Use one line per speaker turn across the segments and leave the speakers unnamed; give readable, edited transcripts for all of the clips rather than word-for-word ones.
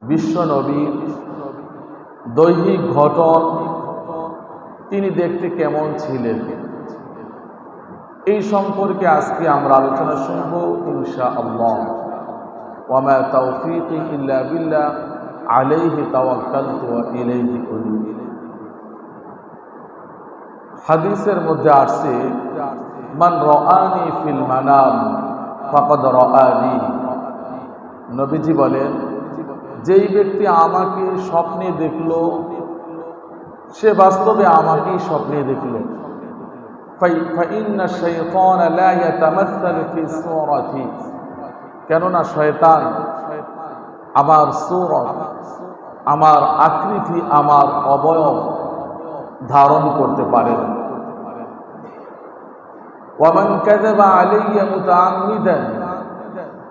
বিশ্ব নবীর দৈহিক গঠন, তিনি দেখতে কেমন ছিলেন, এই সম্পর্কে আজকে আমরা আলোচনা শুনব ইনশাআল্লাহ। ওয়া মা তাওফীকি ইল্লা বিল্লাহ আলাইহি তাওয়াক্কালতু ওয়া ইলাইহি উনীব। হাদিসের মধ্যে আসছে, মান রাআনি ফিল মানাম ফাকাদ রাআনি। নবীজি বলেন, যেই ব্যক্তি আমাকে স্বপ্নে দেখল সে বাস্তবে আমাকেই স্বপ্নে দেখল। ফাইন্না শাইতান লা ইয়াতামাসসালু ফি সূরাতি, কেননা শয়তান আমার সূরত, আমার আকৃতি, আমার অবয়ব ধারণ করতে পারে না। ওয়া মান কাযাবা আলাইয়া মুতাআম্মিদান,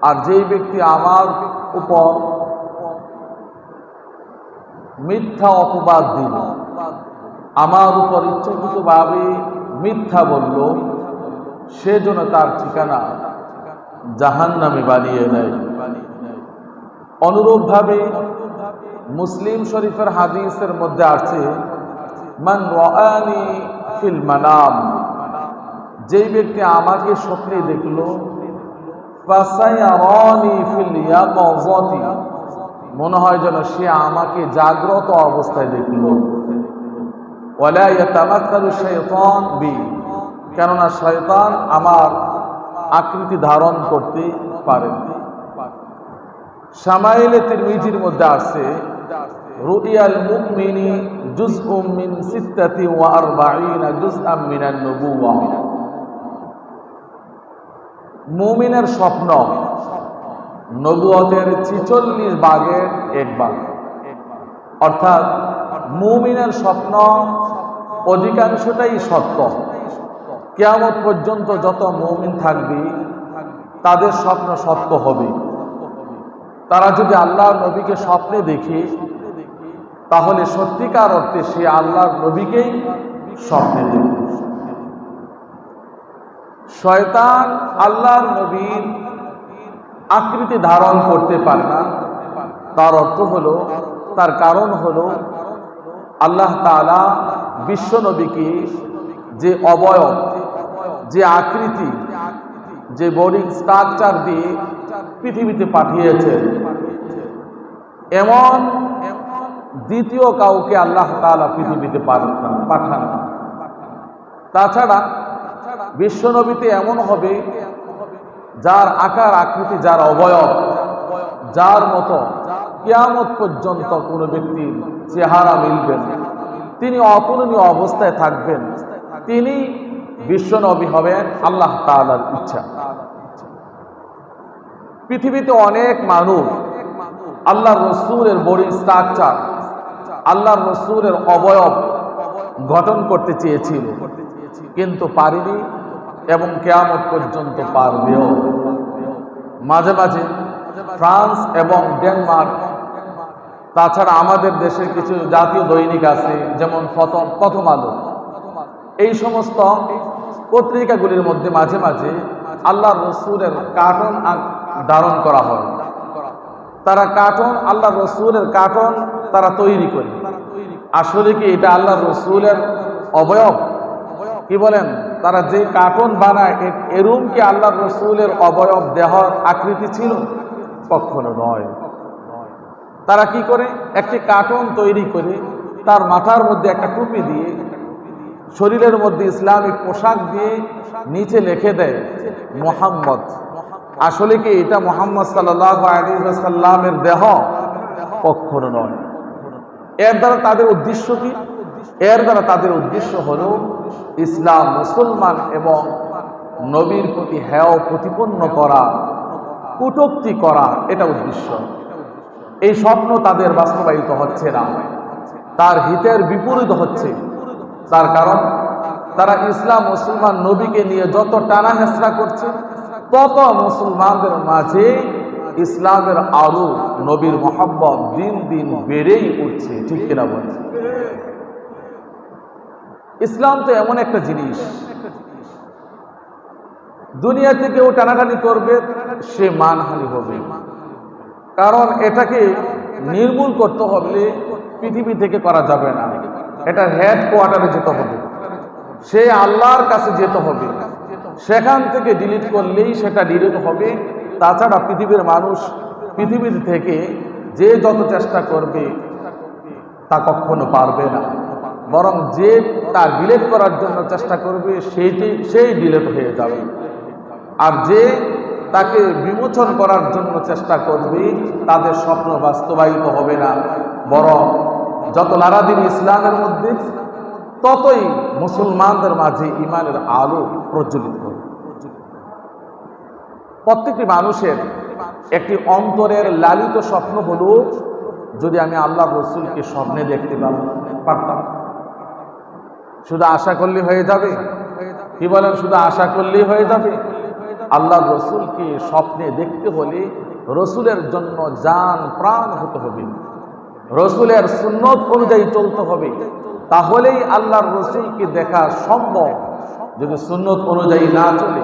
আর যেই ব্যক্তি আমার উপর মিথ্যা অপবাদ দিল, আমার উপর ইচ্ছাকৃতভাবে মিথ্যা বলল, সেজন্য তার ঠিকানা জাহান্নামে বানিয়ে নেয়। অনুরূপভাবে মুসলিম শরীফের হাদিসের মধ্যে আছে, মান রাআনি ফিল মানাম, যেই ব্যক্তি আমাকে স্বপ্নে দেখল, ফাসায়ারানি ফিল ইয়াকাযাতি, মনে হয় যেন সে আমাকে জাগ্রত অবস্থায় দেখল। ওয়ালা ইয়াতামাসসালু শাইতান বি, কেননা শয়তান আমার আকৃতি ধারণ করতে পারে। শামাইলে তিরমিজির মধ্যে আছে, রুইয়াল মুমিনি জুজউম মিন 46 জুজআম মিনান নবুওয়াহ, মুমিনের স্বপ্ন নবুয়তের 46 ভাগের এক ভাগ। অর্থাৎ মুমিনের স্বপ্ন অধিকাংশটাই সত্য। কিয়ামত পর্যন্ত যত মুমিন থাকবে তাদের স্বপ্ন সত্য হবে। তারা যদি আল্লাহর নবীকে স্বপ্নে দেখে, তাহলে সত্যিকার অর্থে সে আল্লাহর নবীকেই স্বপ্নে দেখে। শয়তান আল্লাহর নবীর আকৃতি ধারণ করতে পারে না, তার অর্থ হলো, তার কারণ হলো আল্লাহ তাআলা বিশ্ব নবীকে যে অবয়ব, যে আকৃতি, যে বডি স্ট্রাকচার দিয়ে পৃথিবীতে পাঠিয়েছেন, এমন দ্বিতীয় কাউকে আল্লাহ তাআলা পৃথিবীতে পাঠান না। তাছাড়া বিশ্ব নবীতে এমন হবে, যার আকার আকৃতি, যার অবয়ব, যার মতো কিয়ামত পর্যন্ত কোনো ব্যক্তির চেহারা মিলবে না। তিনি অতুলনীয় অবস্থায় থাকবেন, তিনি বিশ্ব নবী হবেন আল্লাহ তাআলার ইচ্ছা। পৃথিবীতে অনেক মানুষ আল্লাহর রাসূলের বডি স্ট্রাকচার, আল্লাহর রাসূলের অবয়ব গঠন করতে চেয়েছিল, কিন্তু পারেনি এবং কিয়ামত পর্যন্ত পারবেও। মাঝে মাঝে ফ্রান্স এবং ডেনমার্ক, তাছাড়া আমাদের দেশের কিছু জাতীয় দৈনিক আছে, যেমন প্রথম আলো, এই সমস্ত পত্রিকাগুলির মধ্যে মাঝে মাঝে আল্লাহর রাসূলের কার্টুন ধারণ করা হয়। তারা কার্টুন, আল্লাহর রাসূলের কার্টুন তারা তৈরি করে। আসলে কি এটা আল্লাহর রাসূলের অবয়ব? কি বলেন? তারা যে কার্টুন বানায়, এরকম কি আল্লাহর রাসূলের অবয়ব, দেহর আকৃতি ছিল? কখনো নয়। তারা কি করে? একটি কার্টুন তৈরি করে তার মাথার মধ্যে একটা টুপি দিয়ে, শরীরের মধ্যে ইসলামিক পোশাক দিয়ে, নিচে লিখে দেয় মুহাম্মদ। আসলে কি এটা মুহাম্মদ সাল্লাল্লাহু আলাইহি ওয়াসাল্লামের দেহ? কখনো নয়। এর দ্বারা তাদের উদ্দেশ্য কি? এর দ্বারা তাদের উদ্দেশ্য হলো ইসলাম, মুসলমান এবং নবীর প্রতি হেয় প্রতিপন্ন করা, কটূক্তি করা, এটা উদ্দেশ্য। এই স্বপ্ন তাদের বাস্তবায়িত হচ্ছে না, তার হিতের বিপরীত হচ্ছে। তার কারণ তারা ইসলাম, মুসলমান, নবীকে নিয়ে যত টানা হেঁচড়া করছে, তত মুসলমানদের মাঝে ইসলামের আলো, নবীর মহব্বত দিন দিন বেড়েই উঠছে। ঠিক কিনা বলছে? ইসলাম তো এমন একটা জিনিস, দুনিয়াতে কেউ টানাটানি করবে, সে মানহানি হবে। কারণ এটাকে নির্মূল করতে হলে পৃথিবী থেকে করা যাবে না, এটার হেড কোয়ার্টারে যেতে হবে, সে আল্লাহর কাছে যেতে হবে, সেখান থেকে ডিলিট করলেই সেটা ডিলিট হবে। তাছাড়া পৃথিবীর মানুষ পৃথিবীর থেকে যে যত চেষ্টা করবে তা কখনো পারবে না, বরং যে তা ডিলিট করার জন্য চেষ্টা করবে সেই ডিলিট হয়ে যাবে। আর যে তাকে বিমোচন করার জন্য চেষ্টা করবে তাদের স্বপ্ন বাস্তবায়িত হবে না, বরং যত লারাদিন ইসলামের মধ্যে ততই মুসলমানদের মাঝে ঈমানের আলো প্রজ্বলিত হবে। প্রত্যেকটি মানুষের একটি অন্তরের লালিত স্বপ্ন হলো, যদি আমি আল্লাহ রসুলকে স্বপ্নে দেখতে পারতাম। শুধু আশা করলে হয়ে যাবে? কি বলেন, শুধু আশা করলেই হয়ে যাবে? আল্লাহ রসুলকে স্বপ্নে দেখতে হলে রসুলের জন্য জান প্রাণ হতে হবে, রসুলের সুন্নত অনুযায়ী চলতে হবে, তাহলেই আল্লাহর রসুলকে দেখা সম্ভব। যদি সুন্নত অনুযায়ী না চলে,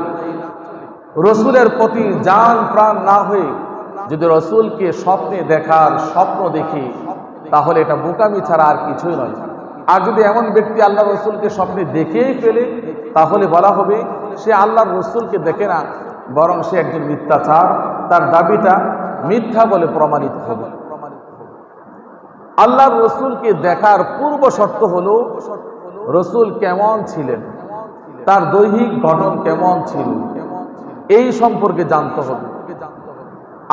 রসুলের প্রতি জান প্রাণ না হয়ে যদি রসুলকে স্বপ্নে দেখার স্বপ্ন দেখি, তাহলে এটা বোকামি ছাড়া আর কিছুই নয়। আর যদি এমন ব্যক্তি আল্লাহ রসুলকে স্বপ্নে দেখেই ফেলে, তাহলে বলা হবে সে আল্লাহর রসুলকে দেখে না, বরং সে একজন মিথ্যাচার, তার দাবিটা মিথ্যা বলে প্রমাণিত হবে। আল্লাহর রসুলকে দেখার পূর্ব শর্ত হলো রসুল কেমন ছিলেন, তার দৈহিক গঠন কেমন ছিল, এই সম্পর্কে জানতে হবে।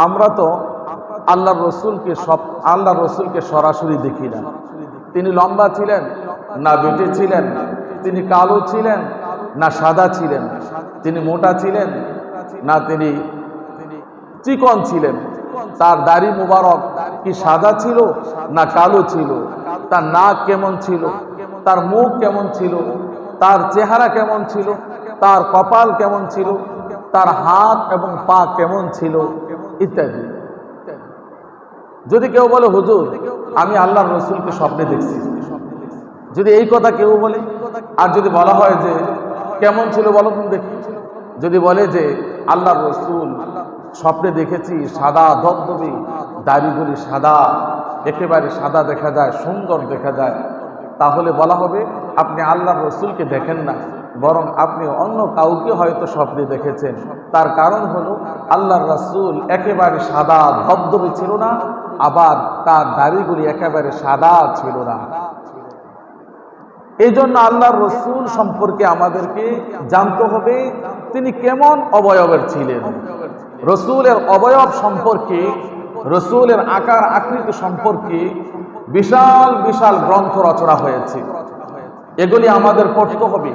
আমরা তো আল্লাহর রসুলকে সরাসরি দেখি না। তিনি লম্বা ছিলেন না বেটে ছিলেন, তিনি কালো ছিলেন না সাদা ছিলেন, তিনি মোটা ছিলেন না তিনি চিকন ছিলেন, তার দাড়ি মুবারক কি সাদা ছিল না কালো ছিল, তার নাক কেমন ছিল, তার মুখ কেমন ছিল, তার চেহারা কেমন ছিল, তার কপাল কেমন ছিল, তার হাত এবং পা কেমন ছিল, ইত্যাদি। যদি কেউ বলে হুজুর আমি আল্লাহর রসুলকে স্বপ্নে দেখছি, যদি এই কথা কেউ বলে, আর যদি বলা হয় যে কেমন ছিল বলো তুমি দেখি, যদি বলে যে আল্লাহর রসুল স্বপ্নে দেখেছি সাদা ধবধবে, দাড়িগুলি সাদা, একেবারে সাদা দেখা যায়, সুন্দর দেখা যায়, তাহলে বলা হবে আপনি আল্লাহর রসুলকে দেখেন না, বরং আপনি অন্য কাউকে হয়তো স্বপ্নে দেখেছেন। তার কারণ হলো আল্লাহর রসুল একেবারে সাদা ধবধবে ছিল না, আবার তার দাড়িগুলি একেবারে সাদা ছিল না। এই জন্য আল্লাহর রসুল সম্পর্কে আমাদেরকে জানতে হবে তিনি কেমন অবয়বের ছিলেন। রসুলের অবয়ব সম্পর্কে, রসুলের আকার আকৃতি সম্পর্কে বিশাল বিশাল গ্রন্থ রচনা হয়েছে। এগুলি আমাদের পড়তে হবে,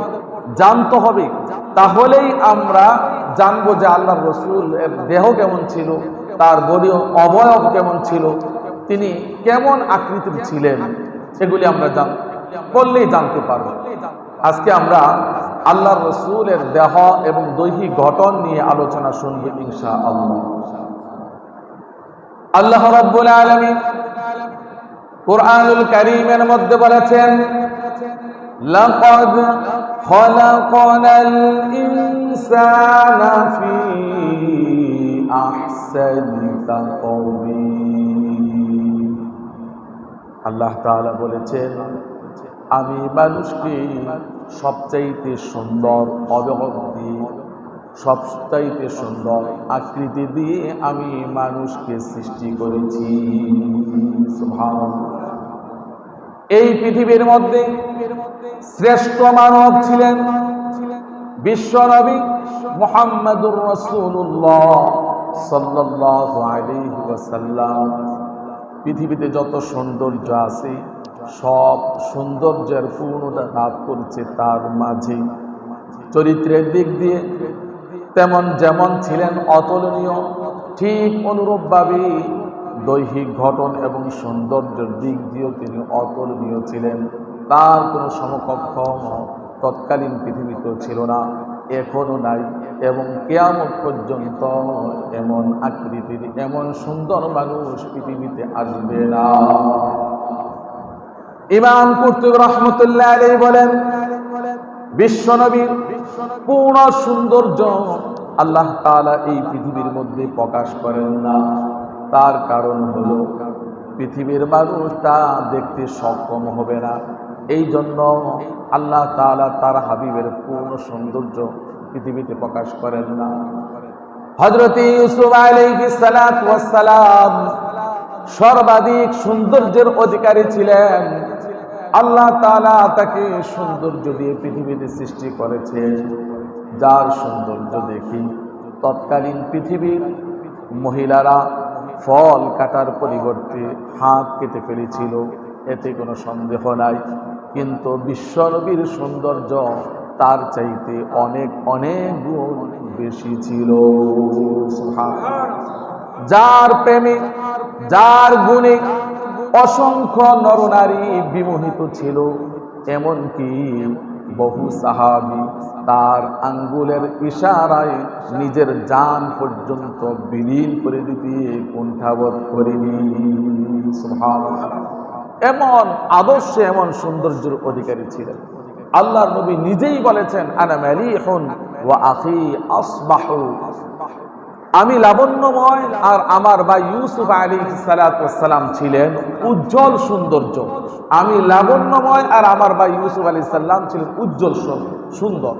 জানতে হবে, তাহলেই আমরা জানবো যে আল্লাহর রসুলের দেহ কেমন ছিল, তার বডি অবয়ব কেমন ছিল, তিনি কেমন আকৃতির ছিলেন, এগুলি আমরা করলেই জানতে পারবো। আজকে আমরা আল্লাহর রসুলের দেহ এবং দৈহিক গঠন নিয়ে আলোচনা শুনব ইনশাআল্লাহ। আল্লাহ রাব্বুল আলামিন কুরআনুল কারীমের মধ্যে বলেছেন, লাকাদ খালাকানাল ইনসানা ফি আহসানি তাকওয়িম। আল্লাহ তাআলা বলেছেন, আমি মানুষকে সবচাইতে সুন্দর অবয়ব দিয়ে, সবচাইতে সুন্দর আকৃতি দিয়ে আমি মানুষকে সৃষ্টি করেছি। সুবহানাল্লাহ। এই পৃথিবীর মধ্যে শ্রেষ্ঠ মানব ছিলেন বিশ্বনবী মুহাম্মদুর রাসূলুল্লাহ সাল্লাল্লাহু আলাইহি ওয়াসাল্লাম। পৃথিবীতে যত সৌন্দর্য আছে সব সৌন্দর্যের পূর্ণতা লাভ করছে তার মাঝে। চরিত্রের দিক দিয়ে যেমন ছিলেন অতুলনীয়, ঠিক অনুরূপভাবে দৈহিক গঠন এবং সৌন্দর্যের দিক দিয়েও তিনি অতুলনীয় ছিলেন। তার কোনো সমকক্ষ তৎকালীন পৃথিবীতেও ছিল না, এখনো নাই, এবং কিয়ামত পর্যন্ত এমন আকৃতির, এমন সুন্দর মানুষ পৃথিবীতে আসবে না। ইমাম কুরতুবী রাহমাতুল্লাহ আলাইহি বলেন, বিশ্বনবীর পূর্ণ সৌন্দর্য আল্লাহ তাআলা এই পৃথিবীর মধ্যে প্রকাশ করেন না। তার কারণ হলো পৃথিবীর মানুষ তা দেখতে সক্ষম হবে না। এই জন্য আল্লাহ তাআলা তার হাবিবের পূর্ণ সৌন্দর্য পৃথিবীতে প্রকাশ করেন না। হযরত ইউসুফ আলাইহিস সালাতু ওয়াস সালাম সর্বাধিক সৌন্দর্যের অধিকারী ছিলেন। আল্লাহ তাআলা তাকে সৌন্দর্য দিয়ে পৃথিবীতে সৃষ্টি করেছেন, যার সৌন্দর্য দেখি তৎকালীন পৃথিবীর মহিলারা ফল কাটার পরিবর্তে হাত কেটে ফেলেছিল, এতে কোনো সন্দেহ নাই। কিন্তু বিশ্বনবীর সৌন্দর্য তার চাইতে অনেক অনেক গুণ বেশি ছিল। যার প্রেমে, যার গুণে অসংখ্য নরনারী বিমোহিত ছিল, এমনকি বহু সাহাবী তার আঙ্গুলের ইশারায় নিজের জান পর্যন্ত বিলীন করে দিতে কুণ্ঠাবোধ করেনি। সুবহানাল্লাহ। এমন আদর্শ, এমন সৌন্দর্যের অধিকারী ছিলেন। আল্লাহর নবী নিজেই বলেছেন, আনা মালিহুন ওয়া আখি আসবাহু, আমি লাবণ্যময় আর আমার ভাই ইউসুফ আলাইহিস সালাতু ওয়াস সালাম ছিলেন উজ্জ্বল সৌন্দর্য। আমি লাবণ্যময় আর আমার ভাই ইউসুফ আলাইহিস সালাম ছিলেন উজ্জ্বল সুন্দর।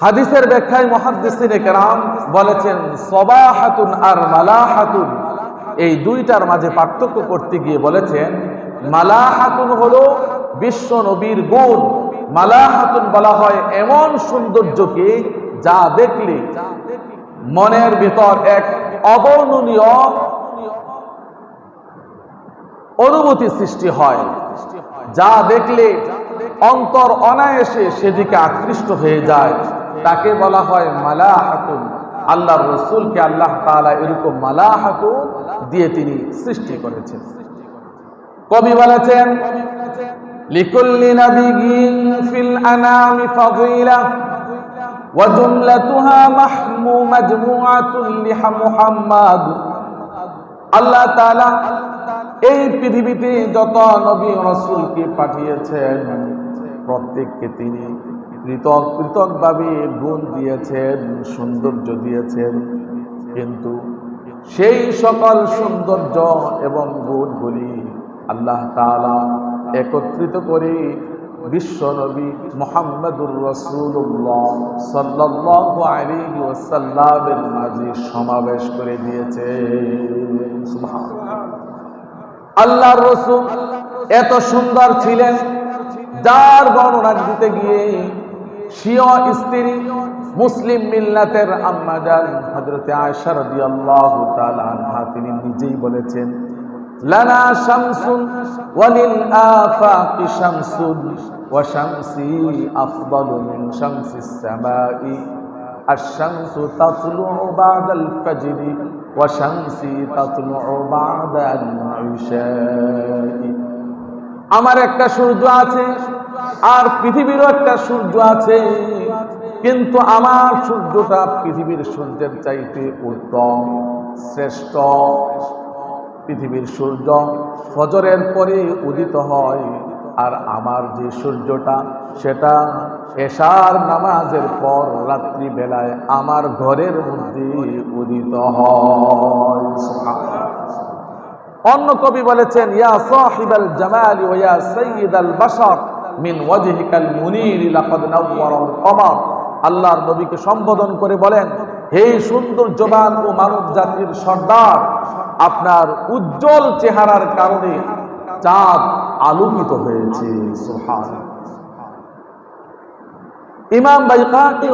হাদিসের ব্যাখ্যায় মুহাদ্দিসিনে কেরাম বলেছেন, সবাহাতুন আর মালাহাতুন, এই দুইটার মাঝে পার্থক্য করতে গিয়ে বলেছেন, মালাহাতুন হলো বিশ্ব নবীর গুণ। মালাহাতুন বলা হয় এমন সৌন্দর্যকে যা দেখলে মনের ভিতর এক অবর্ণনীয় অনুভূতি সৃষ্টি হয়, যা দেখলে অন্তর অনায়াসে সেদিকে আকৃষ্ট হয়ে যায়, তাকে বলা হয় মালাহাতুন। আল্লাহর রাসূলকে আল্লাহ তাআলা এরকম মালাহাতুন দিয়ে তিনি সৃষ্টি করেছেন। কবি বলেছেন, লিকুল্লি নাবিয়্যিন ফিল আনামি ফাযীলা ওয়া জুমলাতুহা মাজমুআতুন লিহা মুহাম্মাদ। আল্লাহ তাআলা এই পৃথিবীতে যত নবী রাসূলকে পাঠিয়েছেন, প্রত্যেককে তিনি পৃথক পৃথকভাবে গুণ দিয়েছেন, সৌন্দর্য দিয়েছেন। কিন্তু সেই সকল সৌন্দর্য এবং গুণগুলি আল্লাহ তাআলা একত্রিত করে বিশ্ব নবী মুহাম্মদুর রাসূলুল্লাহ সাল্লাল্লাহু আলাইহি ওয়াসাল্লামের মাঝে সমাবেশ করে দিয়েছে। সুবহানাল্লাহ। আল্লাহর রাসূল এত সুন্দর ছিলেন, যার বর্ণনা দিতে গিয়ে স্বীয় স্ত্রী মুসলিম মিল্লাতের আম্মা জান হযরত আয়েশা রাদিয়াল্লাহু তাআলা আনহা তিনি নিজেই বলেছেন, লানা শামসুন ওয়ালিল আফাকি শামসুন ওয়া শামসি আফদালু মিন শামসিস সামাই, আশ-শামসু তাতলুউ বা'দাল ফাজরি ওয়া শামসি তাতলুউ বা'দাল ইশাই। আমার একটা সূর্য আছে আর পৃথিবীরও একটা সূর্য আছে, কিন্তু আমার সূর্যটা পৃথিবীর সূর্যের চাইতে উত্তম, শ্রেষ্ঠ। পৃথিবীর সূর্য ফজরের পরে উদিত হয়, আর আমার যে সূর্যটা সেটা এশার নামাজের পর রাত্রি বেলায় আমার ঘরের মধ্যে উদিত হয়। অন্য কবি বলেছেন, ইয়া সাহিবাল জামালি ওয়া ইয়া সাইয়্যিদাল বাশার মিন ওয়াজহিকাল মুনীর লাকাদ নাওয়ারাল কমার। আল্লাহর নবীকে সম্বোধন করে বলেন, হে সৌন্দর্যবান ও মানব জাতির সর্দার, আপনার উজ্জ্বল চেহারার কারণে চাঁদ আলোকিত হয়েছে। সুবহানাল্লাহ। ইমাম বাইকাকি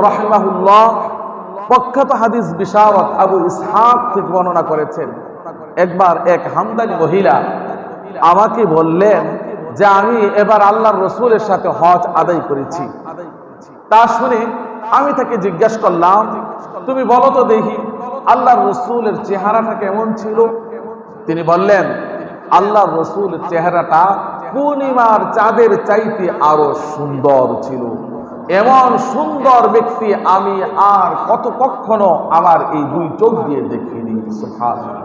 রাহিমাহুল্লাহ প্রখ্যাত হাদিস বিশারদ আবু ইসহাক থেকে বর্ণনা করেছেন, একবার এক হামদানি মহিলা আমাকে বললেন যে আমি এবার আল্লাহর রাসূলের সাথে হজ আদায় করেছি। তা শুনে আমি তাকে জিজ্ঞাসা করলাম, তুমি বলো তো দেখি আল্লাহর রাসূলের চেহারাটা কেমন ছিল? তিনি বললেন, আল্লাহর রাসূলের চেহারাটা পূর্ণিমার চাঁদের চাইতে আরো সুন্দর ছিল। এমন সুন্দর ব্যক্তি আমি আর কখনো আমার এই দুই চোখ দিয়ে দেখিনি। সুবহানাল্লাহ।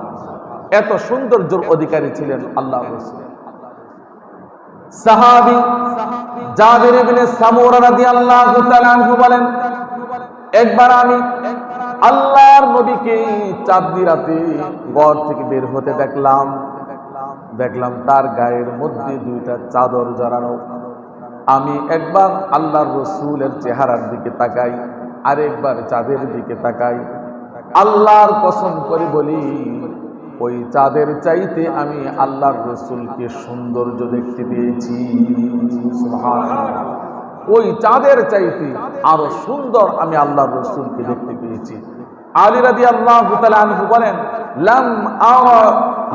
এত সৌন্দর্যের অধিকারী ছিলেন আল্লাহর রাসূল। সাহাবী জাবির ইবনে সামুরা রাদিয়াল্লাহু তাআলা আনহু বলেন, একবার আমি আল্লাহর নবীকে চাঁদনি রাতে ঘর থেকে বের হতে দেখলাম তার গায়ের মধ্যে দুইটা চাদর জড়ানো। আমি একবার আল্লাহর রাসূলের চেহারার দিকে তাকাই, আরেকবার চাঁদের দিকে তাকাই। আল্লাহর কসম করে বলি, ওই চাঁদের চাইতে আমি আল্লাহর রাসূলকে সৌন্দর্য দেখতে পেয়েছি। সুবহানাল্লাহ। ওই চাঁদের চাইতে আরো সুন্দর আমি আল্লাহর রাসূলকে দেখতে পেয়েছি। আলী রাদিয়াল্লাহু তাআলা আনহু বলেন,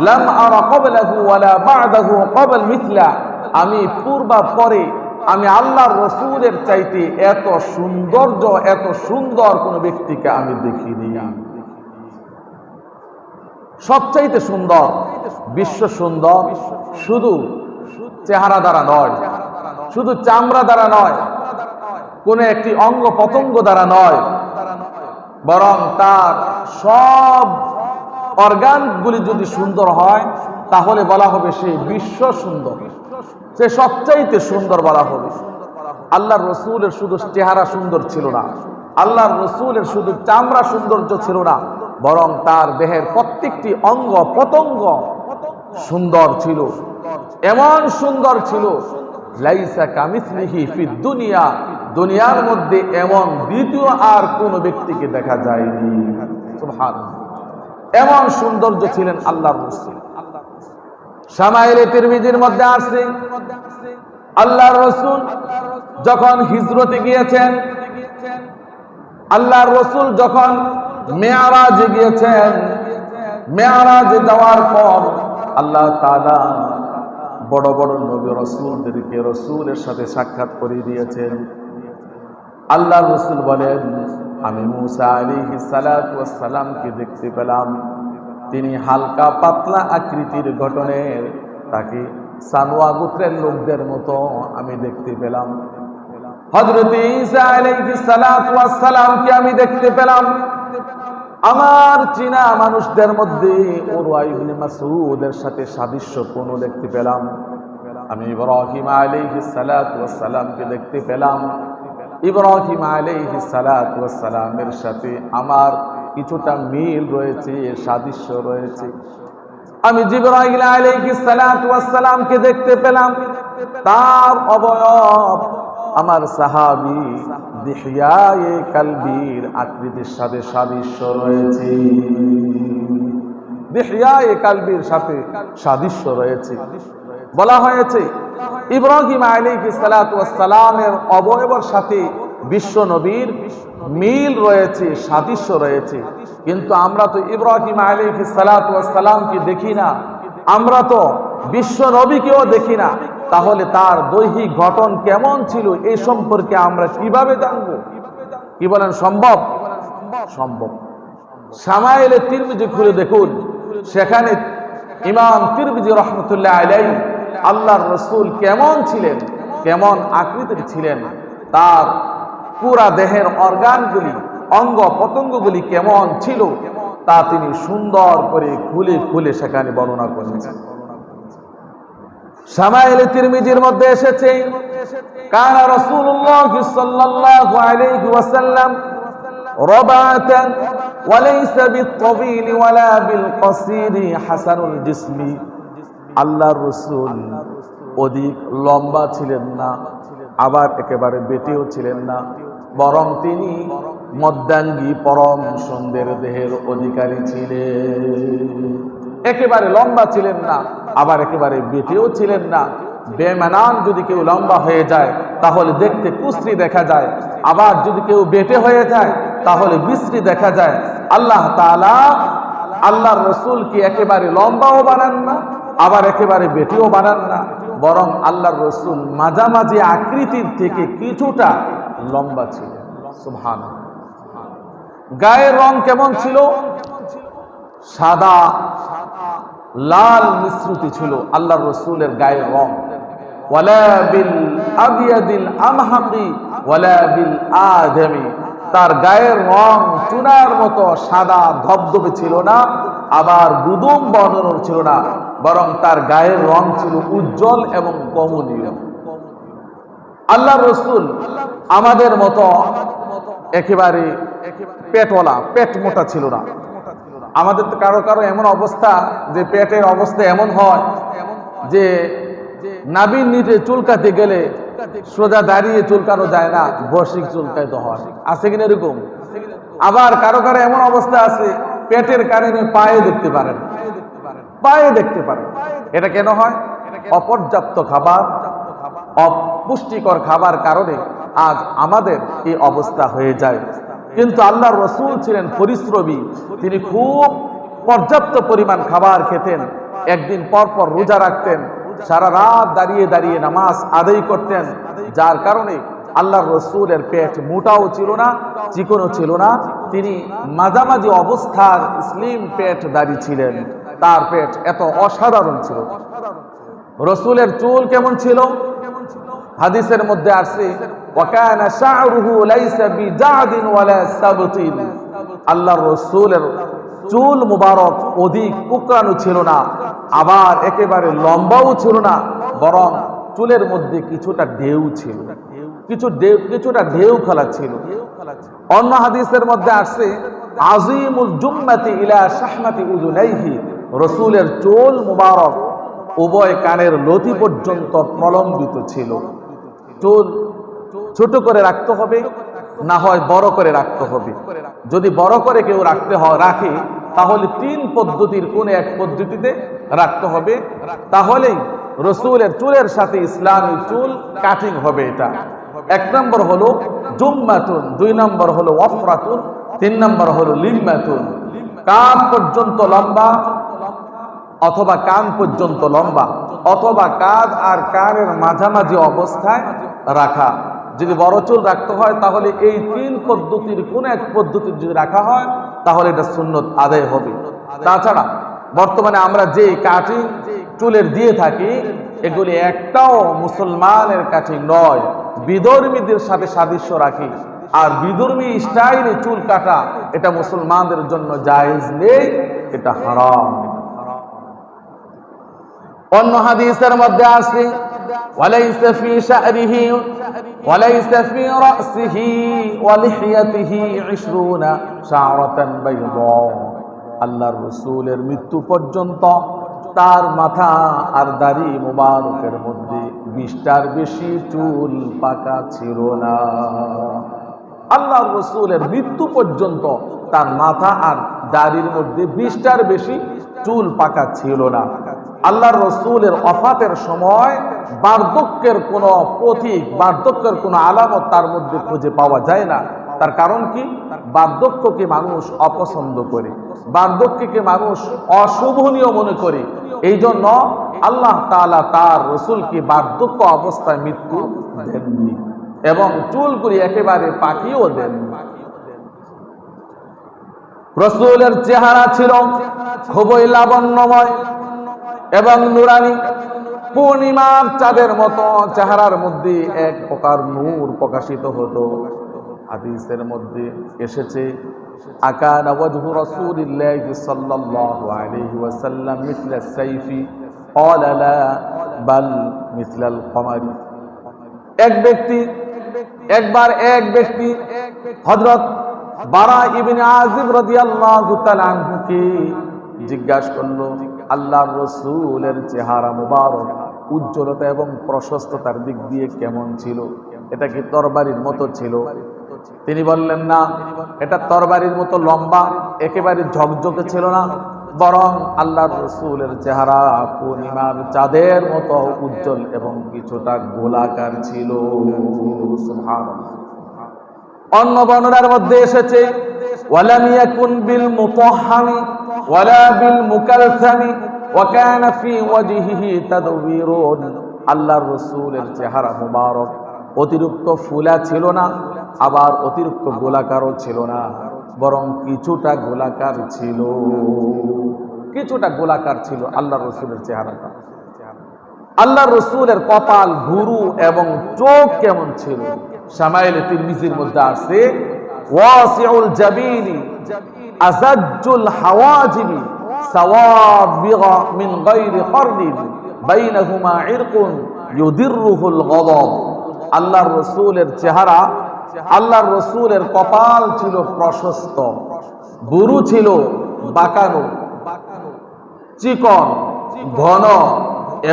লাম আরা ক্বাবলাহু ওয়ালা বা'দাহু ক্বাবল মিথলা। আমি পূর্বা পরে আমি আল্লাহর রাসূলের চাইতে এত সৌন্দর্য, এত সুন্দর কোন ব্যক্তিকে আমি দেখিনি। সবচাইতে সুন্দর, বিশ্ব সুন্দর, শুধু চেহারা দ্বারা নয়, শুধু চামড়া দ্বারা নয়, কোন একটি অঙ্গ পতঙ্গ দ্বারা নয়, বরং তার সব অর্গানগুলি যদি সুন্দর হয় তাহলে বলা হবে সে বিশ্ব সুন্দর, সে সবচাইতে সুন্দর বলা হবে। আল্লাহর রাসূলের শুধু চেহারা সুন্দর ছিল না, আল্লাহর রাসূলের শুধু চামড়া সৌন্দর্য ছিল না, বরং তার দেহের প্রত্যেকটি অঙ্গ পতঙ্গ সুন্দর ছিল। এমন সুন্দর ছিল, লাইসা কামিসলিহি ফিদ দুনিয়া, দুনিয়ার মধ্যে এমন দ্বিতীয় আর কোন ব্যক্তিকে দেখা যায়নি। সুবহানাল্লাহ। এমন সৌন্দর্য ছিলেন আল্লাহর রাসূল। শামাইলে তিরমিজির মধ্যে আছে, আল্লাহর রাসূল যখন হিজরতে গিয়েছেন, আল্লাহর রাসূল যখন মেরাজে গিয়েছেন, মেরাজে যাওয়ার পর আল্লাহ তাআলা বড় বড় নবী রাসূলদেরকে রাসূলের সাথে সাক্ষাৎ করে দিয়েছেন। আল্লাহর রাসূল বলেন, আমি মূসা আলাইহিস সালাতু ওয়াস সালামকে দেখতে পেলাম। তিনি হালকা পাতলা আকৃতির গঠনের, তাকে সানোয়া গোত্রের লোকদের মতো আমি দেখতে পেলাম। হযরত ঈসা আলাইহিস সালাতু ওয়াস সালামকে আমি দেখতে পেলাম। আমার চীনা মানুষদের মধ্যে উরওয়া ইবনে মাসউদের সাথে সাদৃশ্যপূর্ণ দেখতে পেলাম। আমি ইব্রাহিম আলাইহিস সালাতু ওয়াস সালামকে দেখতে পেলাম। ইব্রাহিম আলাইহিস সালাতু ওয়াস সালামের সাথে আমার কিছুটা মিল রয়েছে, সাদৃশ্য রয়েছে। আমি জিবরাইল আলাইহিস সালাতু ওয়াস সালামকে দেখতে পেলাম, তার অবয়ব আমার সাহাবী দিহইয়ায়ে কালবির আকৃতির সাথে সাদৃশ্য রয়েছে। দিহইয়ায়ে কালবির সাথে সাদৃশ্য রয়েছে। বলা হয়েছে ইব্রাহিম আলাইহিস সালাতু ওয়াস সালামের অবয়বের সাথে বিশ্ব নবীর মিল রয়েছে, সাদৃশ্য রয়েছে। কিন্তু আমরা তো ইব্রাহিম আলাইহিস সালাতু ওয়াস সালামকে দেখি না, আমরা তো বিশ্ব নবীকেও দেখি না। তাহলে তার দৈহিক গঠন কেমন ছিল এই সম্পর্কে আমরা কিভাবে জানব? কি বলেন, সম্ভব? সম্ভব। শামাইলে তিরমিজি খুলে দেখুন, সেখানে ইমাম তিরমিজি রাহমাতুল্লাহ আলাইহি আল্লাহর রাসূল কেমন ছিলেন, কেমন আকৃতির ছিলেন, তার পুরা দেহের অর্গানগুলি, অঙ্গ পতঙ্গগুলি কেমন ছিল তা তিনি সুন্দর করে খুলে খুলে সেখানে বর্ণনা করেছেন। শামাইলে তিরমিজির মধ্যে এসেছে, কানা রাসূলুল্লাহ সাল্লাল্লাহু আলাইহি ওয়াসাল্লাম রাবাতান ওয়া লাইসা বিত-তাবিল ওয়ালা বিল-কাসীর হাসানুল জিসমি। আল্লাহর রাসূল অধিক লম্বা ছিলেন না, আবার একেবারে বেটেও ছিলেন না, বরং তিনি মধ্যাঙ্গী পরম সুন্দর দেহের অধিকারী ছিলেন। একেবারে লম্বা ছিলেন না, আবার একেবারে বেটেও ছিলেন না। বেমানান যদি কেউ লম্বা হয়ে যায় তাহলে দেখতে কুশ্রী দেখা যায়, আবার যদি কেউ বেটে হয়ে যায় তাহলে বিশ্রী দেখা যায়। আল্লাহ তাআলা আল্লাহর রাসূলকে একেবারে লম্বাও বানান না, আবার একেবারে বেটেও বানান না, বরং আল্লাহর রাসূল মাঝামাঝি আকৃতির থেকে কিছুটা লম্বা ছিল। সুবহানাল্লাহ। গায়ের রং কেমন ছিল? সাদা লাল মিশ্রিত ছিল আল্লাহর রাসূলের গায়ের রং। ওয়ালা বিল আবিয়াদিল আমহাকি ওয়ালা বিল আদমি, তার গায়ের রং চুনার মতো সাদা ধবধবে ছিল না, আবার গুদুম বর্ণের ছিল না, বরং তার গায়ের রং ছিল উজ্জ্বল এবং কমনীয়। আল্লাহর রাসূল আমাদের মতো একেবারে পেটওয়ালা, পেট মোটা ছিল না। আমাদের তো কারো কারো এমন অবস্থা যে পেটের অবস্থা এমন হয় যে নাভির নিচে চুলকাতে গেলে সোজা দাঁড়িয়ে চুলকানো যায় না, বসে চুলকাইতে হয়। আছে কিনা এরকম? আবার কারো কারো এমন অবস্থা আছে পেটের কারণে পায়ে দেখতে পারেন, পায়ে দেখতে পারেন। এটা কেন হয়? অপর্যাপ্ত খাবার, অপুষ্টিকর খাবার কারণে আজ আমাদের এই অবস্থা হয়ে যায়। কিন্তু আল্লাহর রাসূল ছিলেন পরিশ্রমী, তিনি খুব পর্যাপ্ত পরিমাণ খাবার খেতেন, একদিন পর পর রোজা রাখতেন, সারা রাত দাঁড়িয়ে দাঁড়িয়ে নামাজ আদায় করতেন, যার কারণে আল্লাহর রাসূলের পেট মোটাও ছিল না, চিকনও ছিল না, তিনি মাঝামাঝি অবস্থার স্লিম পেট দাঁড়িয়ে ছিলেন। তার পেট এত অসাধারণ ছিল। রাসূলের চুল কেমন ছিল? হাদিসের মধ্যে আছে ওয়াকানা শা'রুহু লাইসা বিজাদিন ওয়ালা সাবতিন। আল্লাহর রাসূলের চুল মুবারক অধিক কুকরানো ছিল না, আবার একেবারে লম্বাও ছিল না, বরং চুলের মধ্যে কিছুটা ঢেউ ছিল, কিছুটা ঢেউ খেলা ছিল। অন্য হাদিসের মধ্যে আছে আজিমুল জুম্মাতি ইলা শাহমাতি উযুনাইহি। রাসূলের চুল মুবারক উভয় কানের লতি পর্যন্ত প্রলম্বিত ছিল। চুল ছোট করে রাখতে হবে, না হয় বড় করে রাখতে হবে। যদি বড় করে কেউ রাখে তাহলে 3 পদ্ধতির কোন এক পদ্ধতিতে রাখতে হবে, তাহলেই রাসূলের চুলের সাথে ইসলামী চুল কাটিং হবে। এটা 1 নম্বর হলো জুম্মাতুন, 2 নম্বর হলো ওয়াফরাতুন, 3 নম্বর হলো লিম্মাতুন। কান পর্যন্ত লম্বা অথবা কান পর্যন্ত লম্বা, অথবা কাঁধ আর কানের মাঝামাঝি অবস্থায় রাখা। যদি বড় চুল রাখতে হয় তাহলে এই 3 পদ্ধতির কোন এক পদ্ধতি যদি রাখা হয় তাহলে এটা সুন্নত আদায় হবে। তাছাড়া বর্তমানে আমরা যে কাটিং চুলের দিয়ে থাকি এগুলি একটাও মুসলমানের কাটিং নয়, বিধর্মীদের সাথে সাদৃশ্য রাখি। আর বিধর্মী স্টাইলে চুল কাটা এটা মুসলমানদের জন্য জায়েজ নেই, এটা হারাম। অন্য হাদিসের মধ্যে আছে ওয়ালাইসা ফি শা'রিহি ওয়ালাইসা ফি রাসিহি ওয়া লিহিয়াতিহি 20 শা'রাতান বাইদা। আল্লাহর রাসূলের মৃত্যু পর্যন্ত তার মাথা আর দাড়ি মুবারকের মধ্যে 20টার বেশি চুল পাকা ছিল না। আল্লাহর রাসূলের মৃত্যু পর্যন্ত তার মাথা আর দাড়ির মধ্যে 20টার বেশি চুল পাকা ছিল না। আল্লাহর রাসূলের ওফাতের সময় বার্ধক্যের কোনো প্রতীক, বার্ধক্যের কোনো আলামত তার মধ্যে খুঁজে পাওয়া যায় না। তার কারণ কি? বার্ধক্যকে মানুষ অপছন্দ করে, বার্ধক্যকে মানুষ অশুভনীয় মনে করে। এই জন্য আল্লাহ তাআলা তার রাসূলকে বার্ধক্য অবস্থায় মৃত্যু দেননি এবং চুলগুলি একেবারে পাকিয়েও দেননি। রাসূলের চেহারা ছিল খুবই লাবণ্যময় এবং নুরানি, পূর্ণিমার চাঁদের মতো চেহারার মধ্যে এক প্রকার নূর প্রকাশিত হতো। হাদিসের মধ্যে এসেছে আকানা ওয়াজহু রাসূলিল্লাহি সাল্লাল্লাহু আলাইহি ওয়াসাল্লাম মিথলা সাইফি ক্বালা লা বাল মিথলাল কমারি। এক ব্যক্তি হযরত বারা ইবনে আযিব রাদিয়াল্লাহু তাআলা আনহুকে জিজ্ঞাসা করলো আল্লাহর রাসূলের চেহারা মুবারক উজ্জ্বলতা এবং প্রশস্ততার দিক দিয়ে কেমন ছিল? এটা কি তরবারির মতো ছিল? তিনি বললেন না, এটা তরবারির মতো লম্বা একেবারে ঝকঝকে ছিল না, বরং আল্লাহর রাসূলের চেহারা পূর্ণিমার চাঁদের মতো উজ্জ্বল এবং কিছুটা গোলাকার ছিল। সুবহানাল্লাহ। অন্য বর্ণনার মধ্যে এসেছে ওয়ালাম ইয়াকুন বিল মুতাহহামি ওয়ালা বিল মুকালসামি ওয়া কানা ফি ওয়াজহিহি তাদবীরুন। আল্লাহর রাসূলের চেহারা মুবারক অতিরিক্ত ফুলা ছিল না, আবার অতিরিক্ত গোলাকারও ছিল না, বরং কিছুটা গোলাকার ছিল, কিছুটা গোলাকার ছিল আল্লাহর রাসূলের চেহারাটা। আল্লাহর রাসূলের কপাল, ভুরু এবং চোখ কেমন ছিল? শামাইল তিরমিজির মধ্যে আছে ওয়াসিউল জাবিনি আযাজ্জুল হাওয়াজিবি সাওয়াবিগা মিন গায়রি কারনিন বাইনাহুমা ইরকুন ইউদিররুহুল গাদাব। আল্লাহর রাসূলের চেহারা আল্লাহর রসুলের কপাল ছিল প্রশস্ত, বুরু ছিল বাঁকানো, চিকন, ঘন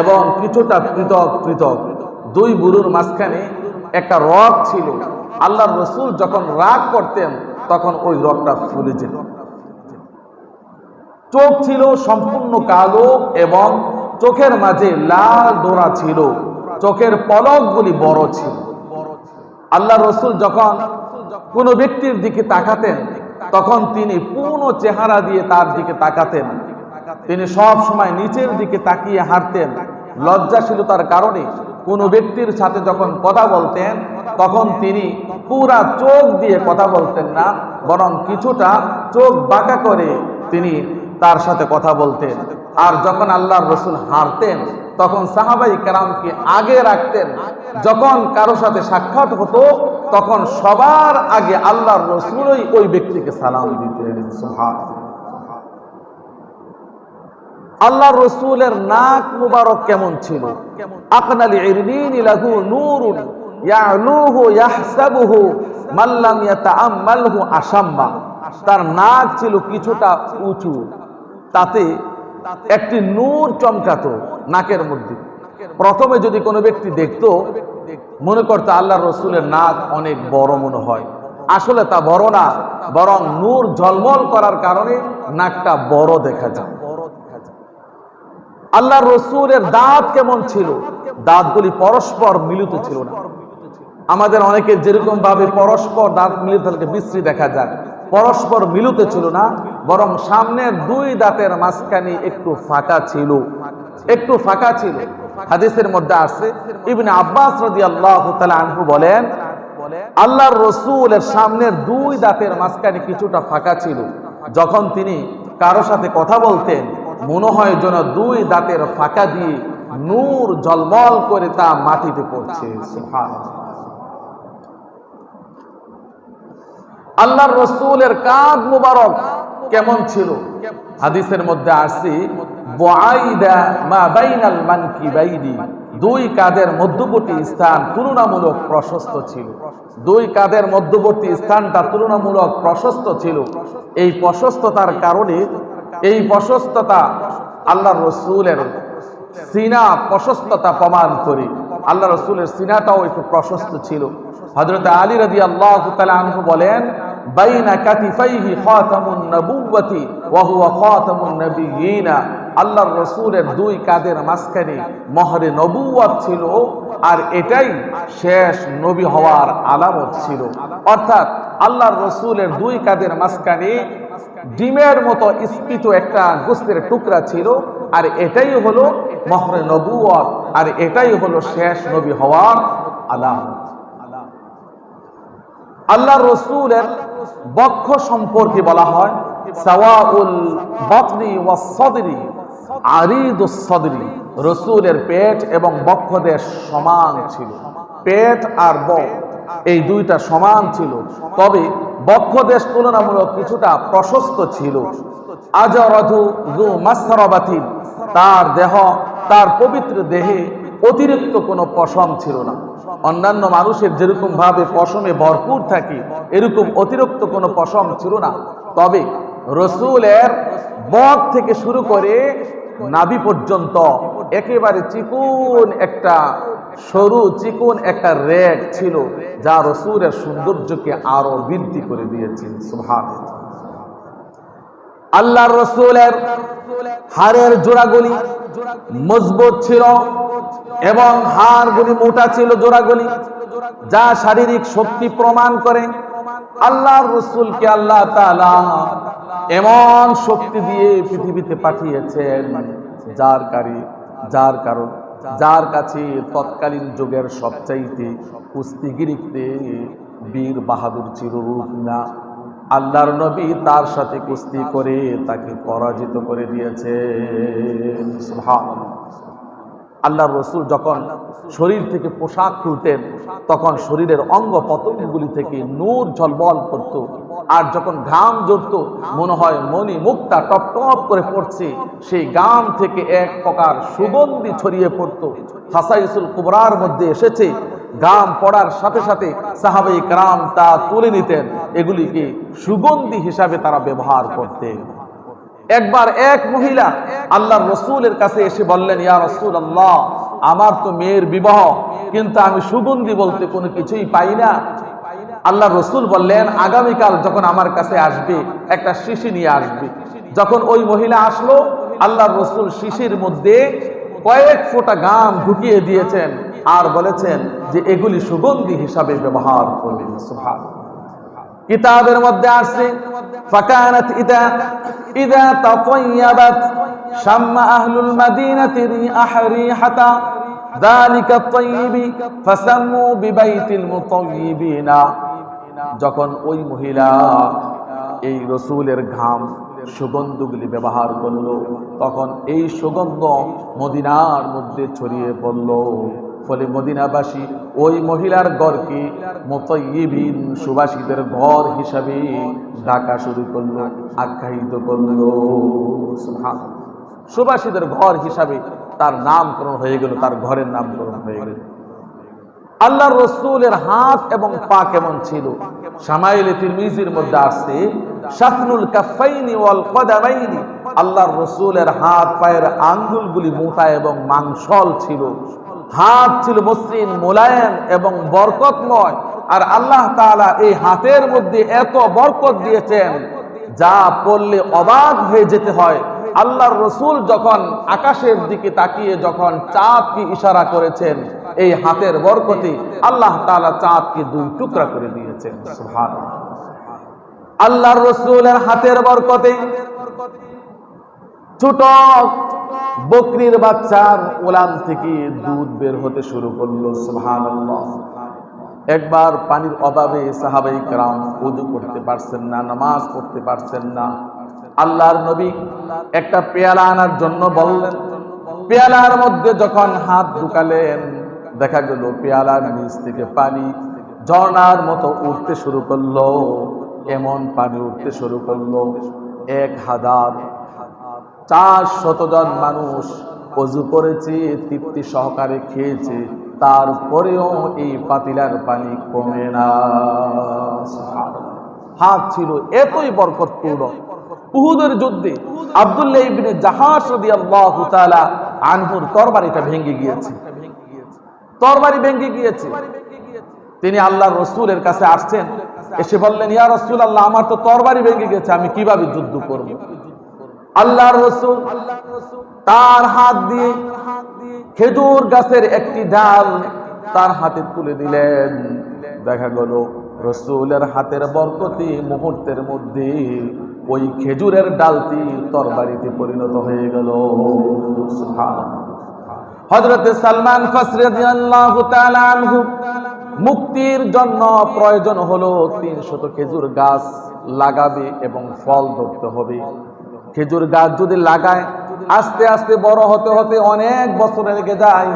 এবং কিছুটা পৃথক পৃথক। দুই বুরুর মাঝখানে একটা রগ ছিল। আল্লাহর রসুল যখন রাগ করতেন তখন ওই রগটা ফুলে যেত। চোখ ছিল সম্পূর্ণ কালো এবং চোখের মাঝে লাল ডোরা ছিল, চোখের পলকগুলি বড় ছিল। আল্লাহ রসুল যখন কোনো ব্যক্তির দিকে তাকাতেন তখন তিনি পূর্ণ চেহারা দিয়ে তার দিকে তাকাতেন। তিনি সব সময় নিচের দিকে তাকিয়ে হাঁটতেন। লজ্জাশীলতার কারণে কোনো ব্যক্তির সাথে যখন কথা বলতেন তখন তিনি পুরা চোখ দিয়ে কথা বলতেন না, বরং কিছুটা চোখ বাঁকা করে তিনি তার সাথে কথা বলতেন। আর যখন আল্লাহর রসুল হাঁটতেন তখন সাহাবাই কেরামকে আগে রাখতেন। যখন কারো সাথে সাক্ষাৎ হতো তখন সবার আগে আল্লাহর রসুলই ওই ব্যক্তিকে সালাম দিতেন। সুবহানাল্লাহ। আল্লাহর রসুলের নাক মুবারক কেমন ছিল? আকনাল ইরনিন লাহু নূরুন ইয়ালুহু ইয়াহসাবুহু মান লাম ইয়াতাআম্মালহু আশাম্মা। তার নাক ছিল কিছুটা উঁচু, তাতে একটি নূর চমকাতো নাকের মধ্যে। প্রথমে যদি কোনো ব্যক্তি দেখতো মনে করতো আল্লাহর রসুলের নাক অনেক বড় মনে হয়, আসলে তা বড় না, বরং নূর ঝলমল করার কারণে নাকটা বড় দেখা যায়। আল্লাহর রসুলের দাঁত কেমন ছিল? দাঁতগুলি পরস্পর মিলিত ছিল না। আমাদের অনেকের যেরকম ভাবে পরস্পর দাঁত মিলিত হলে বিশ্রী দেখা যায়, পরস্পর মিলিত ছিল না, বরং সামনের দুই দাঁতের মাঝখানে একটু ফাঁকা ছিল, একটু ফাঁকা ছিল। হাদিসের মধ্যে আছে, ইবনে আব্বাস রাদিয়াল্লাহু তাআলা আনহু বলেন, আল্লাহর রসুলের সামনের দুই দাঁতের মাঝখানে কিছুটা ফাঁকা ছিল। যখন তিনি কারো সাথে কথা বলতেন মনে হয় যেন দুই দাঁতের ফাঁকা দিয়ে নূর ঝলমল করে তা মাটিতে পড়ছে। সুবহানাল্লাহ। আল্লাহর রসুলের কাঁধ মুবারক কেমন ছিল? হাদিসের মধ্যে আসছে, বুআইদা মা বাইনাল মানকিবাইনি, দুই কাঁধের মধ্যবর্তী স্থান তুলনামূলক প্রশস্ত ছিল। দুই কাঁধের মধ্যবর্তী স্থানটা তুলনামূলক প্রশস্ত ছিল। এই প্রশস্ততার কারণে, এই প্রশস্ততা আল্লাহর রসুলের সিনা প্রশস্ততা প্রমাণ করে। আল্লাহ রসুলের সিনাটাও একটু প্রশস্ত ছিল। হযরত আলী রাদিয়াল্লাহু তাআলা আনহু বলেন, বাইনা কাতিফাইহি খাতামুন নবুওয়াতি ওয়া হুয়া খাতামুন নবিয়িনা। আল্লাহর রসুলের দুই কাঁধের মাঝখানে মোহরে নবুওয়াত ছিল, আর এটাই শেষ নবী হওয়ার আলামত ছিল। অর্থাৎ আল্লাহর রসুলের দুই কাঁধের মাঝখানে ডিমের মতো স্ফীত একটা গোস্তের টুকরা ছিল, আর এটাই হলো মোহরে নবুওয়াত, আর এটাই হলো শেষ নবী হওয়ার আলামত। আল্লাহর রসুলের বক্ষ সম্পর্কে বলা হয়, সাওয়াউল বাতনি ওয়াস সাদরি আরিদুস সাদরি। রসুলের পেট এবং বক্ষদেশ সমান ছিল। পেট আর বক্ষ এই দুইটা সমান ছিল, তবে বক্ষদেশ তুলনামূলক কিছুটা প্রশস্ত ছিল। আজরাধু যু মাসরাবাতিন, তার দেহ, তার পবিত্র দেহে অতিরিক্ত কোনো পশম ছিল না। অন্যান্য মানুষের যেরকম ভাবে পশমে ভরপুর থাকে এরকম অতিরিক্ত কোনো পশম ছিল না। তবে রসুলের বক থেকে শুরু করে নাভি পর্যন্ত একেবারে চিকন একটা সরু চিকন একটা রেগ ছিল, যা রসুলের সৌন্দর্যকে আরো বৃদ্ধি করে দিয়েছে। সুবহানাল্লাহ। আল্লাহর রসুলের হাড়ের জোড়াগুলি মজবুত ছিল এবং হাড়গুলি মোটা ছিল, জোড়াগুলি, যা শারীরিক শক্তি প্রমাণ করে। আল্লাহর রসুলকে আল্লাহ তাআলা এমন শক্তি দিয়ে পৃথিবীতে পাঠিয়েছেন যার কাছে তৎকালীন যুগের সবচাইতে কুস্তিগিরিতে বীর বাহাদুর চিররূপ না, আল্লাহর নবী তার সাথে কুস্তি করে তাকে পরাজিত করে দিয়েছেন। সুবহানাল্লাহ। আল্লাহর রসুল যখন শরীর থেকে পোশাক খুলতেন তখন শরীরের অঙ্গ প্রত্যঙ্গগুলি থেকে নূর ঝলমল করত, আর যখন ঘাম ঝরত মনে হয় মণি মুক্তা টপ টপ করে পড়ছে। সেই ঘাম থেকে এক প্রকার সুগন্ধি ছড়িয়ে পড়ত। হাসাইসুল কুবরার মধ্যে এসেছে, ঘাম পড়ার সাথে সাথে সাহাবায়ে কেরাম তা তুলে নিতেন, এগুলিকে সুগন্ধি হিসাবে তারা ব্যবহার করতেন। একবার এক মহিলা আল্লাহর রাসূলের কাছে এসে বললেন, ইয়া রাসূলুল্লাহ, আমার তো মেয়ের বিবাহ, কিন্তু আমি সুগন্ধি বলতে কোনো কিছুই পাই না। আল্লাহর রাসূল বললেন, আগামীকাল যখন আমার কাছে আসবে একটা শিশি নিয়ে আসবে। যখন ওই মহিলা আসলো, আল্লাহর রাসূল শিশির মধ্যে কয়েক ফোঁটা ঘাম ঢুকিয়ে দিয়েছেন আর বলেছেন যে এগুলি সুগন্ধি হিসাবে ব্যবহার করবেন। সুবহানাল্লাহ। কিতাবের মধ্যে আছে, ফাকানাত ইদা তাতায়্যাবাত শাম্মা আহলুল মাদিনাতি রিহাতা যালিকা আত-তাইয়্যিবি ফাসাম্মু বিবাইতিল মুতায়্যিবিনা। যখন ওই মহিলা এই রাসূলের ঘাম সুগন্ধগুলি ব্যবহার করলো, তখন এই সুগন্ধ মদিনার মধ্যে ছড়িয়ে পড়ল। ফলে মদিনাবাসী ওই মহিলার ঘরকে মুতায়্যিবিন, সুবাসীদের ঘর হিসাবে ডাকা শুরু করলো, আখ্যায়িত করলো। সুবহানাল্লাহ। সুবাসীদের ঘর হিসাবে তার নামকরণ হয়ে গেল, তার ঘরের নামকরণ হয়ে গেল। আল্লাহর রাসূলের হাত এবং পা কেমন ছিল? শামাইলে তিরমিজির মধ্যে আছে, শাফনুল কাফাইনি ওয়াল কদামাইনি। আল্লাহর রাসূলের হাত পায়ের আঙ্গুলগুলি মোটা এবং মাংসল ছিল। হাত ছিল মসৃণ, মোলায়েম এবং বরকতময়। আর আল্লাহ তাআলা এই হাতের মধ্যে এত বরকত দিয়েছেন, যা পড়লে অবাক হয়ে যেতে হয়। আল্লাহর রাসূল যখন আকাশের দিকে তাকিয়ে যখন চাঁদকে ইশারা করেছেন, এই হাতের বরকতে আল্লাহ তাআলা চাঁদকে দুই টুকরা করে দিয়েছেন। সুবহানাল্লাহ। আল্লাহর রাসূলের হাতের বরকতে ছোট বকরির বাচ্চার ওলান থেকে দুধ বের হতে শুরু করলো। সুবহানাল্লাহ। একবার পানির অভাবে সাহাবায়ে কেরাম ওযু করতে পারছেন না, নামাজ পড়তে পারছেন না। আল্লাহর নবী একটা পেয়ালা আনার জন্য বললেন। পেয়ালার মধ্যে যখন হাত ঢুকালেন, দেখা গেল পেয়ালার নিচ থেকে পানি ঝর্ণার মতো উঠতে শুরু করলো। এমন পানি উঠতে শুরু করলো, 1400 জন মানুষ ওযু করেছে, তৃপ্তি সহকারে খেয়েছে, তারপরেও এই পাতিলার পানি কমে না। হাত ছিল এতই বরকতপূর্ণ। উহুদের যুদ্ধে আব্দুল্লাহ ইবনে জাহাশ রাদিয়াল্লাহু তাআলা আনহুর তরবারিটা ভেঙে গিয়েছে। তরবারি ভেঙে গিয়েছে। তিনি আল্লাহর রাসূলের কাছে আসছেন, এসে বললেন, ইয়া রাসূলুল্লাহ, আমার তো তরবারি ভেঙে গেছে, আমি কিভাবে যুদ্ধ করব? আল্লাহর রাসূল তার হাত দিয়ে খেজুর গাছের একটি ডাল তার হাতে তুলে দিলেন। দেখা গেল রাসূলের হাতের বরকতে মুহূর্তের মধ্যে ওই খেজুরের ডালটি তরবারিতে পরিণত হয়ে গেল। সুবহানাল্লাহ। হযরত সালমান ফারসি রাদিয়াল্লাহু তাআলা আনহু মুক্তির জন্য প্রয়োজন হলো 300 খেজুর গাছ লাগাবে এবং ফল ধরতে হবে। খেজুর গাছ যদি লাগায়, আস্তে আস্তে বড় হতে হতে অনেক বছর লেগে যায়।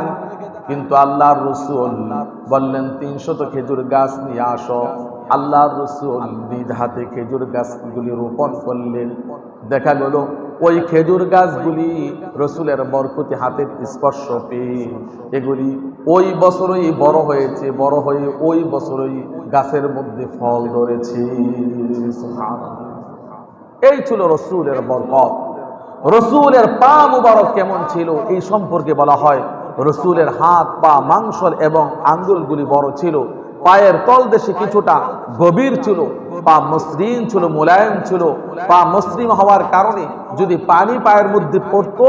কিন্তু আল্লাহর রাসূল বললেন, 300 খেজুর গাছ নিয়ে আসো। আল্লাহর রাসূল নিজ হাতে খেজুর গাছগুলি রোপণ করলেন। দেখা গেল ওই খেজুর গাছগুলি রাসূলের বরকতি হাতের স্পর্শ পেয়ে এগুলি ওই বছরই বড় হয়েছে, বড় হয়ে ওই বছরই গাছের মধ্যে ফল ধরেছে। সুবহানাল্লাহ। এই ছিল রাসূলের বরকত। রাসূলের পা মুবারক কেমন ছিল এই সম্পর্কে বলা হয়, রাসূলের হাত পা মাংসল এবং আঙ্গুলগুলি বড় ছিল। পায়ের তলদেশে কিছুটা গভীর ছিল, পা মসৃণ ছিল, মোলায়েম ছিল। পা মসৃণ হওয়ার কারণে যদি পানি পায়ের মধ্যে পড়তো,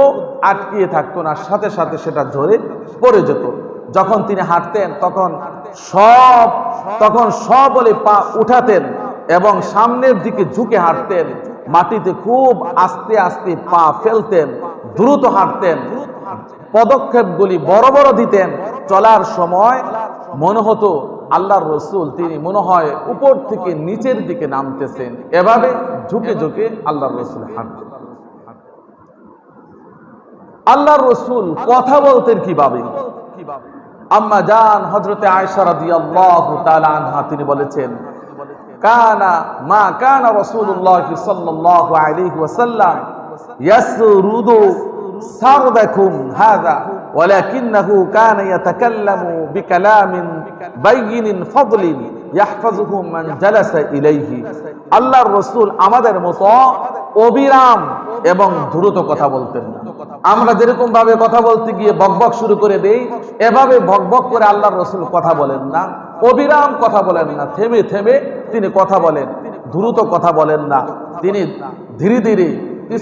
আটকিয়ে থাকতো না, সাথে সাথে সেটা ঝরে পড়ে যেত। যখন তিনি হাঁটতেন তখন সবলে পা উঠাতেন এবং সামনের দিকে ঝুঁকে হাঁটতেন। মাটিতে খুব আস্তে আস্তে পা ফেলতেন, দ্রুত হাঁটতেন, পদক্ষেপগুলি বড় বড় দিতেন। চলার সময় মনে হতো আল্লাহর রাসূল তিনি মনে হয় উপর থেকে নিচের দিকে নামতেছেন। এভাবে ঝুঁকে ঝুঁকে আল্লাহর রাসূল হাঁটতেন। আল্লাহর রাসূল কথা বলতেন কিভাবে? আম্মা জান হযরতে আয়েশা রাদিয়াল্লাহু তাআলা আনহা তিনি বলেছেন, কানা রাসূলুল্লাহ সাল্লাল্লাহু আলাইহি ওয়াসাল্লাম ইয়াসরুদু সারদাকুম হাযা ওয়ালাকিন্নাহু কানা ইয়াতাকাল্লামু বিকালামিন বাইয়িনিন ফাদলিন ইয়াহফাযুহু মান জালাসা ইলাইহি। আল্লাহর রাসূল আমাদের মতো অবিরাম এবং দ্রুত কথা বলতেন না। আমরা যেরকম ভাবে কথা বলতে গিয়ে বকবক শুরু করে দেই, এভাবে বকবক করে আল্লাহর রাসূল কথা বলেন না, অবিরাম কথা বলেন না, থেমে থেমে তিনি কথা বলেন, দ্রুত কথা বলেন না। তিনি ধীরে ধীরে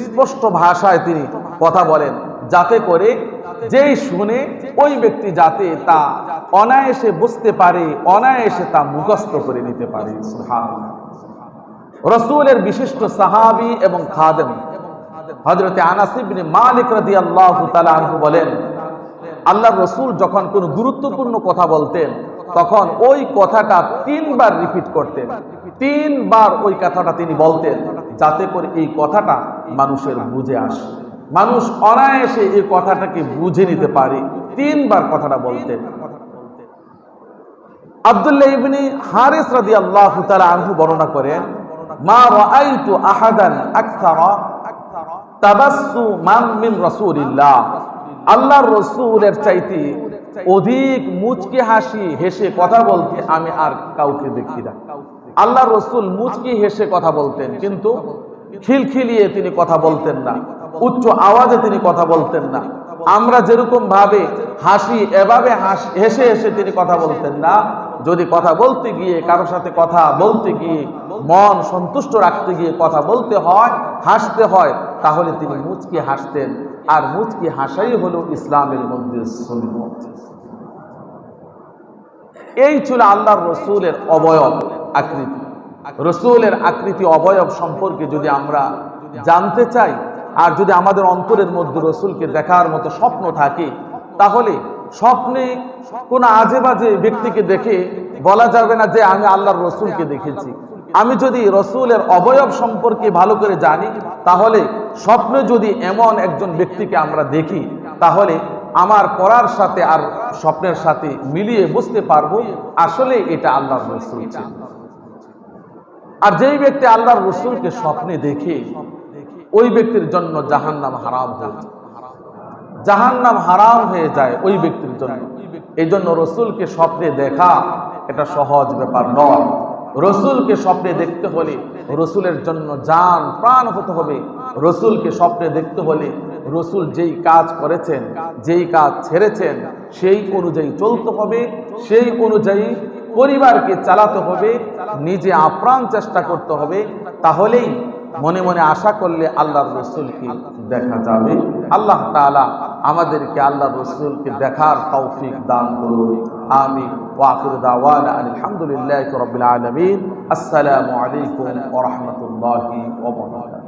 স্পষ্ট ভাষায় তিনি কথা বলেন, যাতে করে যেই শুনে ওই ব্যক্তি যাতে তা অনায়াসে বুঝতে পারে, অনায়াসে তা মুখস্থ করে নিতে পারে। সুবহানাল্লাহ। রাসূলের বিশিষ্ট সাহাবী এবং খাদেম হযরত আনাস ইবনে মালিক রাদিয়াল্লাহু তাআলা আনহু বলেন, আল্লাহর রাসূল যখন কোনো গুরুত্বপূর্ণ কথা বলতেন তখন ওই কথাটা 3 বার রিপিট করতেন, 3 বার ওই কথাটা তিনি বলতেন, যাতে করে এই কথাটা মানুষের বুঝে আসে, মানুষ অনায়াসে এই কথাটাকে বুঝে নিতে পারে। 3 বার কথাটা বলতেন। আব্দুল্লাহ ইবনে হারিস রাদিয়াল্লাহু তাআলা আনহু বর্ণনা করেন, মা রাআইতু আহাদান আকসারা তাবাসসুমান মিন রাসূলিল্লাহ। আল্লাহর রাসূলের চাইতে অধিক মুচকি হাসি হেসে কথা বলতে আমি আর কাউকে দেখি না। আল্লাহর রাসূল মুচকি হেসে কথা বলতেন, কিন্তু খিলখিলিয়ে তিনি কথা বলতেন না, উচ্চ আওয়াজে তিনি কথা বলতেন না। আমরা যেরকম ভাবে হাসি, এভাবে হেসে হেসে তিনি কথা বলতেন না। যদি কথা বলতে গিয়ে, কারোর সাথে কথা বলতে গিয়ে, মন সন্তুষ্ট রাখতে গিয়ে কথা বলতে হয়, হাসতে হয়, তাহলে তিনি মুচকি হাসতেন। আর মুচকি হাসাই হলো ইসলামের মধ্যে সুন্নাত। এই ছিল আল্লাহর রাসূলের অবয়ব আকৃতি। রাসূলের আকৃতি অবয়ব সম্পর্কে যদি আমরা জানতে চাই, আর যদি আমাদের অন্তরের মধ্যে রাসূলকে দেখার মতো স্বপ্ন থাকে, তাহলে স্বপ্নে কোনো আজে বাজে ব্যক্তিকে দেখে বলা যাবে না যে আমি আল্লাহর রাসূলকে দেখেছি। আমি যদি রাসূলের অবয়ব সম্পর্কে ভালো করে জানি, তাহলে স্বপ্নে যদি এমন একজন ব্যক্তিকে আমরা দেখি, তাহলে আমার পড়ার সাথে আর স্বপ্নের সাথে মিলিয়ে বুঝতে পারবো আসলে এটা আল্লাহর রাসূল ছিল। আর যেই ব্যক্তি আল্লাহর রাসূলকে স্বপ্নে দেখে, ওই ব্যক্তির জন্য জাহান্নাম হারাম হয়ে যায়, জাহান্নাম হারাম হয়ে যায় ওই ব্যক্তির জন্য। এই জন্য রাসূলকে স্বপ্নে দেখা এটা সহজ ব্যাপার নয়। রাসূলকে স্বপ্নে দেখতে হলে রাসূলের জন্য জান প্রাণ হতে হবে। রাসূলকে স্বপ্নে দেখতে হলে রাসূল যেই কাজ করেছেন, যেই কাজ ছেড়েছেন, সেই অনুযায়ী চলতে হবে, সেই অনুযায়ী পরিবারকে চালাতে হবে, নিজে আপ্রাণ চেষ্টা করতে হবে। তাহলেই মনে মনে আশা করলে আল্লাহর রাসূলকে দেখা যাবে। আল্লাহ তাআলা আমাদেরকে আল্লাহর রাসূলকে দেখার তৌফিক দান করুন। আমিন। ওয়া আখিরু দাওয়ানা আলহামদুলিল্লাহি রাব্বিল আলামিন। আসসালামু আলাইকুম ওয়া রাহমাতুল্লাহি ওয়া বারাকাতুহু।